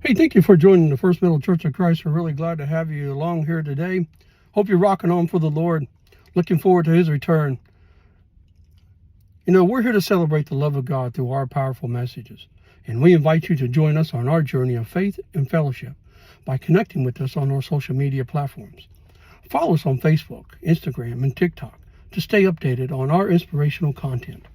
Hey, thank you for joining the First Middle Church of Christ. We're really glad to have you along here today. Hope you're rocking on for the Lord. Looking forward to His return. You know, we're here to celebrate the love of God through our powerful messages. And we invite you to join us on our journey of faith and fellowship by connecting with us on our social media platforms. Follow us on Facebook, Instagram, and TikTok to stay updated on our inspirational content.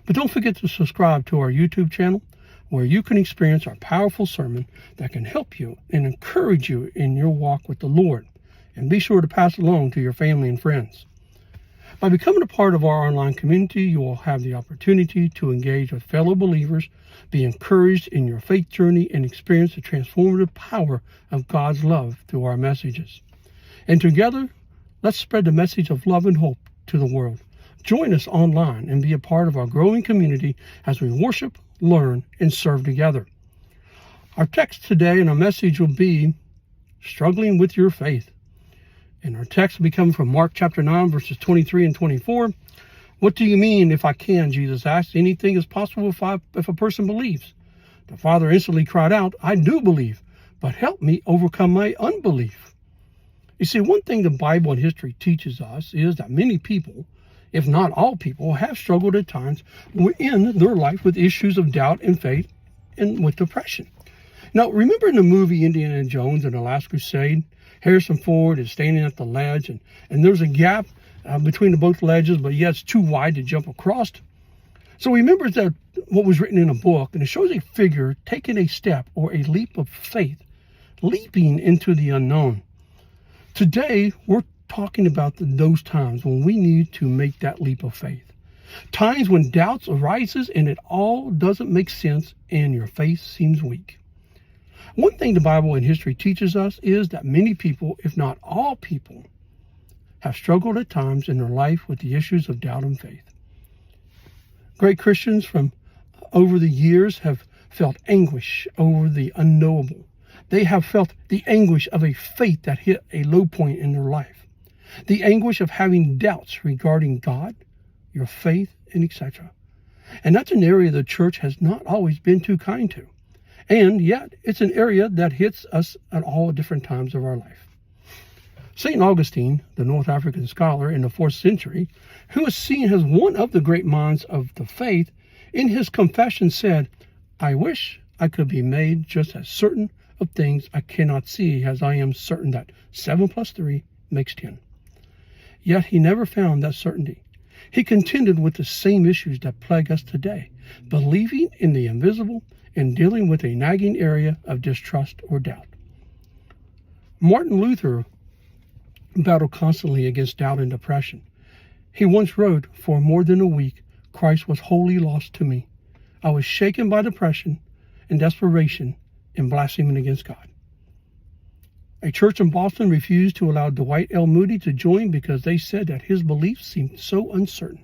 But don't forget to subscribe to our YouTube channel, where you can experience our powerful sermon that can help you and encourage you in your walk with the Lord. And be sure to pass it along to your family and friends. By becoming a part of our online community, you will have the opportunity to engage with fellow believers, be encouraged in your faith journey, and experience the transformative power of God's love through our messages. And together, let's spread the message of love and hope to the world. Join us online and be a part of our growing community as we worship, learn, and serve together. Our text today and our message will be struggling with your faith. And our text will be coming from Mark chapter 9, verses 23 and 24. What do you mean, if I can? Jesus asked. Anything is possible if a person believes. The father instantly cried out, I do believe, but help me overcome my unbelief. You see, one thing the Bible and history teaches us is that many people, if not all people, have struggled at times in their life with issues of doubt and faith and with depression. Now, remember in the movie Indiana Jones and the Last Crusade, Harrison Ford is standing at the ledge and there's a gap between the both ledges, but yet it's too wide to jump across. So he remembers that what was written in a book, and it shows a figure taking a step or a leap of faith, leaping into the unknown. Today, we're talking about those times when we need to make that leap of faith. Times when doubts arises and it all doesn't make sense and your faith seems weak. One thing the Bible and history teaches us is that many people, if not all people, have struggled at times in their life with the issues of doubt and faith. Great Christians from over the years have felt anguish over the unknowable. They have felt the anguish of a faith that hit a low point in their life. The anguish of having doubts regarding God, your faith, and etc. And that's an area the church has not always been too kind to. And yet, it's an area that hits us at all different times of our life. St. Augustine, the North African scholar in the 4th century, who is seen as one of the great minds of the faith, in his confession said, I wish I could be made just as certain of things I cannot see as I am certain that 7 plus 3 makes 10. Yet he never found that certainty. He contended with the same issues that plague us today, believing in the invisible and dealing with a nagging area of distrust or doubt. Martin Luther battled constantly against doubt and depression. He once wrote, for more than a week, Christ was wholly lost to me. I was shaken by depression and desperation and blaspheming against God. A church in Boston refused to allow Dwight L. Moody to join because they said that his beliefs seemed so uncertain.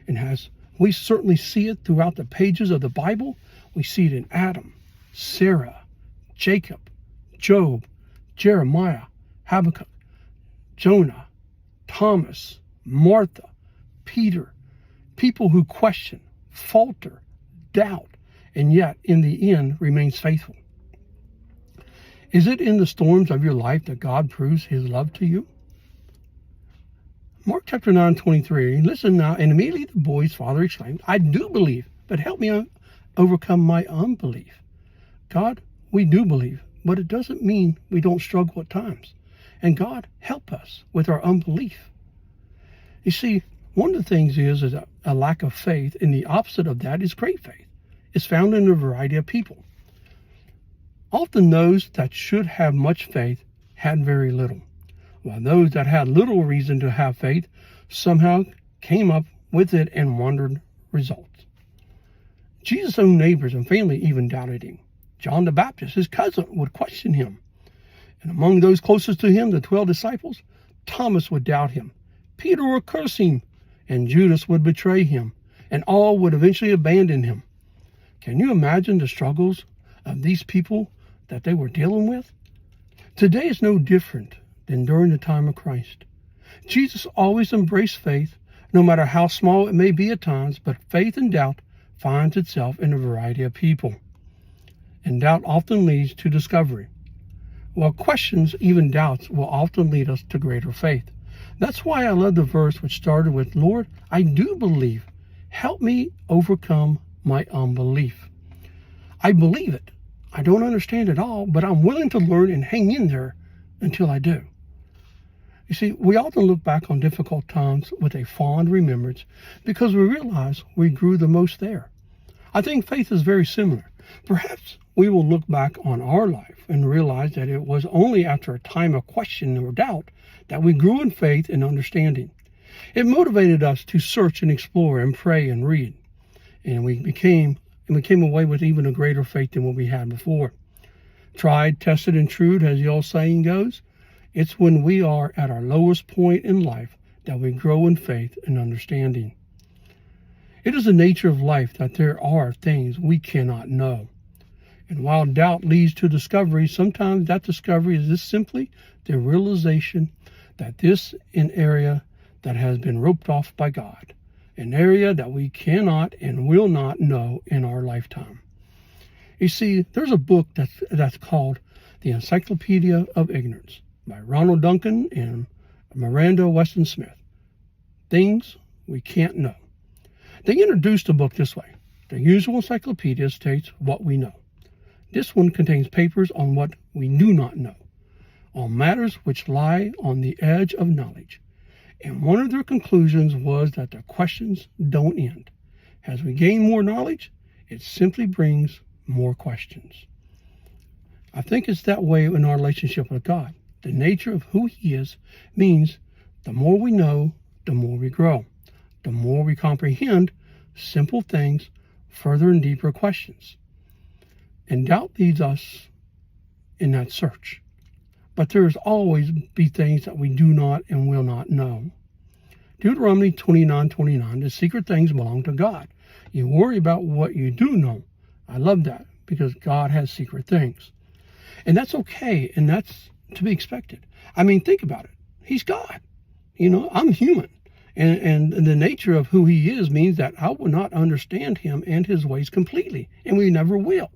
And as we certainly see it throughout the pages of the Bible, we see it in Adam, Sarah, Jacob, Job, Jeremiah, Habakkuk, Jonah, Thomas, Martha, Peter, people who question, falter, doubt, and yet in the end remains faithful. Is it in the storms of your life that God proves His love to you? Mark chapter 9:23, listen now, and immediately the boy's father exclaimed, I do believe, but help me overcome my unbelief. God, we do believe, but it doesn't mean we don't struggle at times. And God, help us with our unbelief. You see, one of the things is a lack of faith, and the opposite of that is great faith. It's found in a variety of people. Often those that should have much faith had very little, while those that had little reason to have faith somehow came up with it and wondered results. Jesus' own neighbors and family even doubted him. John the Baptist, his cousin, would question him. And among those closest to him, the 12 disciples, Thomas would doubt him. Peter would curse him, and Judas would betray him, and all would eventually abandon him. Can you imagine the struggles of these people that they were dealing with? Today is no different than during the time of Christ. Jesus always embraced faith, no matter how small it may be at times, but faith and doubt finds itself in a variety of people. and doubt often leads to discovery. While questions, even doubts, will often lead us to greater faith. That's why I love the verse which started with, Lord, I do believe. Help me overcome my unbelief. I believe it. I don't understand it all, but I'm willing to learn and hang in there until I do. You see, we often look back on difficult times with a fond remembrance because we realize we grew the most there. I think faith is very similar. Perhaps we will look back on our life and realize that it was only after a time of question or doubt that we grew in faith and understanding. It motivated us to search and explore and pray and read. And we came away with even a greater faith than what we had before. Tried, tested, and true, as the old saying goes, it's when we are at our lowest point in life that we grow in faith and understanding. It is the nature of life that there are things we cannot know. And while doubt leads to discovery, sometimes that discovery is just simply the realization that this is an area that has been roped off by God, an area that we cannot and will not know in our lifetime. You see, there's a book that's called The Encyclopedia of Ignorance by Ronald Duncan and Miranda Weston Smith. Things we can't know. They introduced the book this way. The usual encyclopedia states what we know. This one contains papers on what we do not know, on matters which lie on the edge of knowledge. And one of their conclusions was that the questions don't end. As we gain more knowledge, it simply brings more questions. I think it's that way in our relationship with God. The nature of who He is means the more we know, the more we grow. The more we comprehend simple things, further and deeper questions. And doubt leads us in that search. But there's always be things that we do not and will not know. Deuteronomy 29:29, the secret things belong to God. You worry about what you do know. I love that because God has secret things. And that's okay, and that's to be expected. I mean, think about it. He's God. I'm human. And the nature of who He is means that I will not understand Him and His ways completely, and we never will.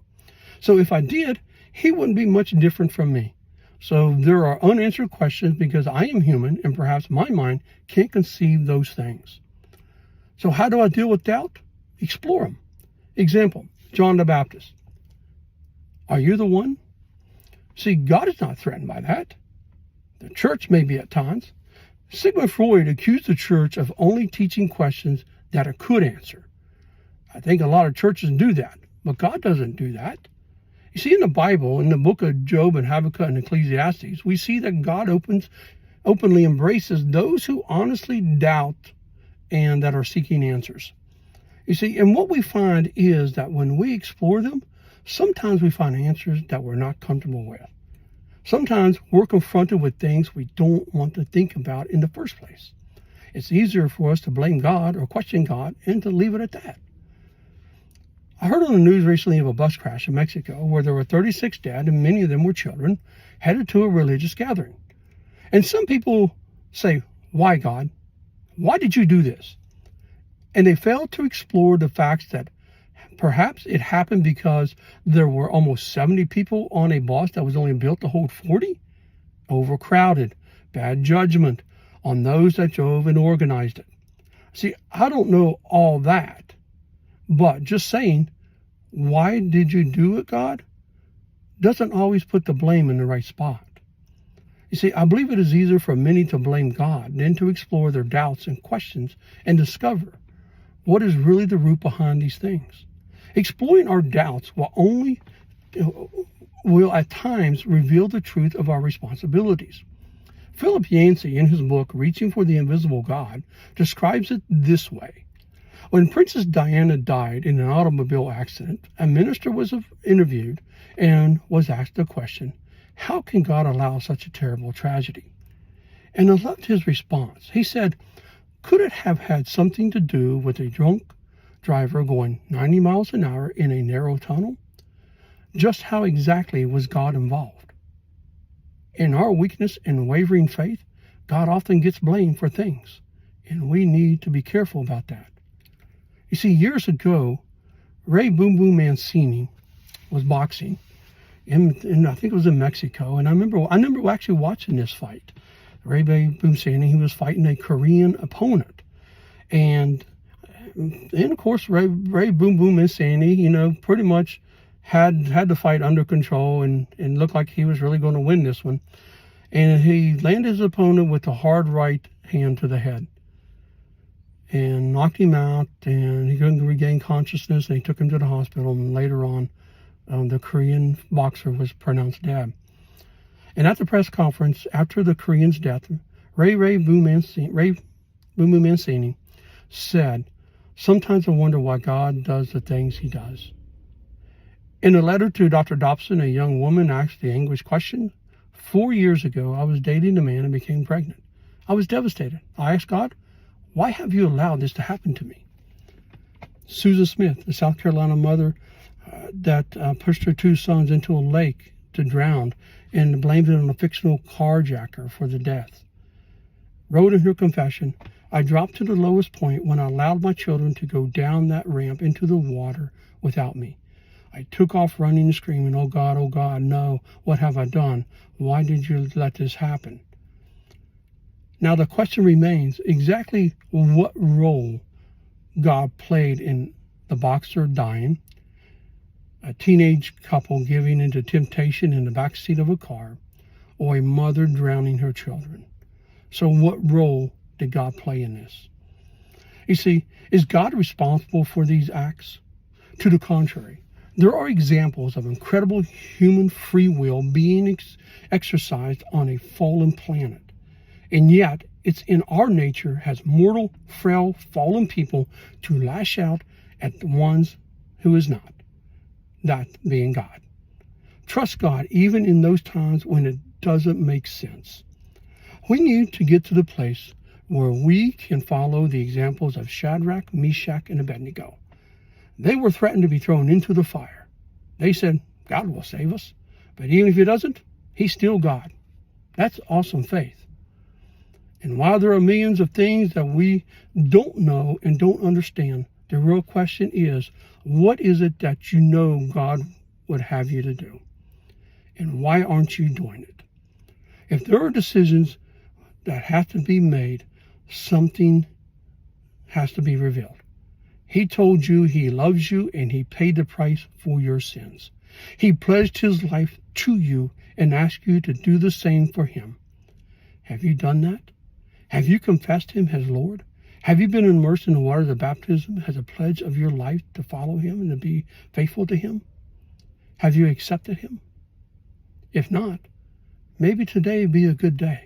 So if I did, He wouldn't be much different from me. So there are unanswered questions because I am human and perhaps my mind can't conceive those things. So how do I deal with doubt? Explore them. Example, John the Baptist. Are you the one? See, God is not threatened by that. The church may be at times. Sigmund Freud accused the church of only teaching questions that it could answer. I think a lot of churches do that, but God doesn't do that. You see, in the Bible, in the book of Job and Habakkuk and Ecclesiastes, we see that God openly embraces those who honestly doubt and that are seeking answers. You see, and what we find is that when we explore them, sometimes we find answers that we're not comfortable with. Sometimes we're confronted with things we don't want to think about in the first place. It's easier for us to blame God or question God and to leave it at that. I heard on the news recently of a bus crash in Mexico where there were 36 dead and many of them were children headed to a religious gathering. And some people say, why God? Why did you do this? And they fail to explore the facts that perhaps it happened because there were almost 70 people on a bus that was only built to hold 40. Overcrowded, bad judgment on those that drove and organized it. See, I don't know all that, but just saying, why did you do it, God? Doesn't always put the blame in the right spot. You see, I believe it is easier for many to blame God than to explore their doubts and questions and discover what is really the root behind these things. Exploring our doubts will at times reveal the truth of our responsibilities. Philip Yancey, in his book, Reaching for the Invisible God, describes it this way. When Princess Diana died in an automobile accident, a minister was interviewed and was asked the question, how can God allow such a terrible tragedy? And I loved his response. He said, could it have had something to do with a drunk driver going 90 miles an hour in a narrow tunnel? Just how exactly was God involved? In our weakness and wavering faith, God often gets blamed for things, and we need to be careful about that. You see, years ago, Ray Boom Boom Mancini was boxing, and I think it was in Mexico. And I remember actually watching this fight. Ray Boom Sandy, he was fighting a Korean opponent, and of course Ray Boom Sandy, pretty much had the fight under control and looked like he was really going to win this one. And he landed his opponent with a hard right hand to the head and knocked him out, and he couldn't regain consciousness, and he took him to the hospital, and later on the Korean boxer was pronounced dead. And at the press conference after the Korean's death, Ray Boom Mancini said, "Sometimes I wonder why God does the things he does." In a letter to Dr. Dobson, a young woman asked the anguished question, 4 years ago, I was dating a man and became pregnant. I was devastated. I asked God, why have you allowed this to happen to me? Susan Smith, the South Carolina mother that pushed her 2 sons into a lake to drown and blamed it on a fictional carjacker for the death, wrote in her confession, I dropped to the lowest point when I allowed my children to go down that ramp into the water without me. I took off running and screaming, oh God, no, what have I done? Why did you let this happen? Now the question remains, exactly what role God played in the boxer dying, a teenage couple giving into temptation in the backseat of a car, or a mother drowning her children. So what role did God play in this? You see, is God responsible for these acts? To the contrary, there are examples of incredible human free will being exercised on a fallen planet. And yet, it's in our nature as mortal, frail, fallen people to lash out at the ones who is not, that being God. Trust God even in those times when it doesn't make sense. We need to get to the place where we can follow the examples of Shadrach, Meshach, and Abednego. They were threatened to be thrown into the fire. They said, God will save us. But even if he doesn't, he's still God. That's awesome faith. And while there are millions of things that we don't know and don't understand, the real question is, what is it that you know God would have you to do? And why aren't you doing it? If there are decisions that have to be made, something has to be revealed. He told you he loves you and he paid the price for your sins. He pledged his life to you and asked you to do the same for him. Have you done that? Have you confessed him as Lord? Have you been immersed in the waters of baptism as a pledge of your life to follow him and to be faithful to him? Have you accepted him? If not, maybe today would be a good day.